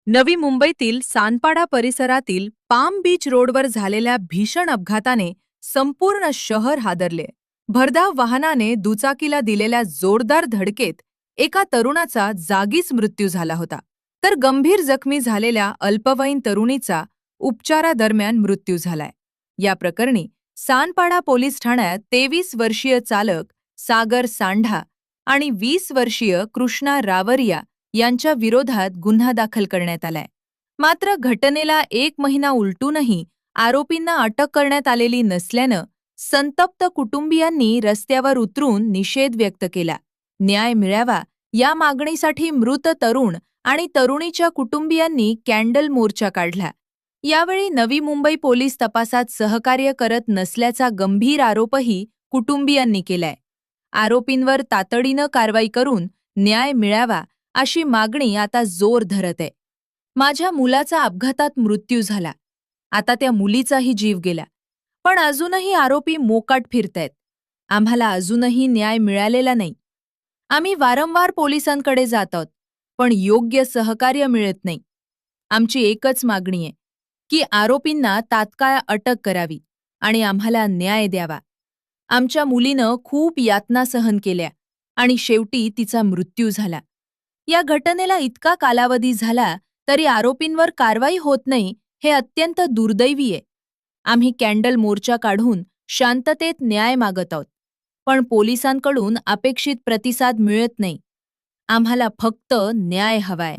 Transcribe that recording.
नवी मुंबईतील सानपाडा परिसरातील पाम बीच रोडवर झालेल्या भीषण अपघाताने संपूर्ण शहर हादरले. भरधाव वाहनाने दुचाकीला दिलेल्या जोरदार धडकेत एका तरुणाचा जागीच मृत्यू झाला होता, तर गंभीर जखमी झालेल्या अल्पवयीन तरुणीचा उपचारादरम्यान मृत्यू झालाय. या प्रकरणी सानपाडा पोलीस ठाण्यात 23 वर्षीय चालक सागर सांढा आणि 20 वर्षीय कृष्णा रावरिया यांच्या विरोधात गुन्हा दाखल करण्यात आलाय. मात्र घटनेला 1 महिना उलटूनही आरोपींना अटक करण्यात आलेली नसल्यानं संतप्त कुटुंबियांनी रस्त्यावर उतरून निषेध व्यक्त केला. न्याय मिळावा या मागणीसाठी मृत तरुण आणि तरुणीच्या कुटुंबियांनी कॅन्डल मोर्चा काढला. यावेळी नवी मुंबई पोलीस तपासात सहकार्य करत नसल्याचा गंभीर आरोपही कुटुंबियांनी केलाय. आरोपींवर तातडीनं कारवाई करून न्याय मिळावा अशी मागणी आता जोर धरत आहे. माझ्या मुलाचा अपघातात मृत्यू झाला, आता त्या मुलीचाही जीव गेला, पण अजूनही आरोपी मोकाट फिरतायत. आम्हाला अजूनही न्याय मिळालेला नाही. आम्ही वारंवार पोलिसांकडे जात आहोत, पण योग्य सहकार्य मिळत नाही. आमची एकच मागणी आहे की आरोपींना तात्काळ अटक करावी आणि आम्हाला न्याय द्यावा. आमच्या मुलीनं खूप यातना सहन केल्या आणि शेवटी तिचा मृत्यू झाला. या घटनेला इतका कालावधी झाला तरी आरोपींवर कारवाई होत नाही, हे अत्यंत दुर्दैवी आहे. आम्ही कॅन्डल मोर्चा काढून शांततेत न्याय मागत आहोत, पण पोलिसांकडून अपेक्षित प्रतिसाद मिळत नाही. आम्हाला फक्त न्याय हवाय.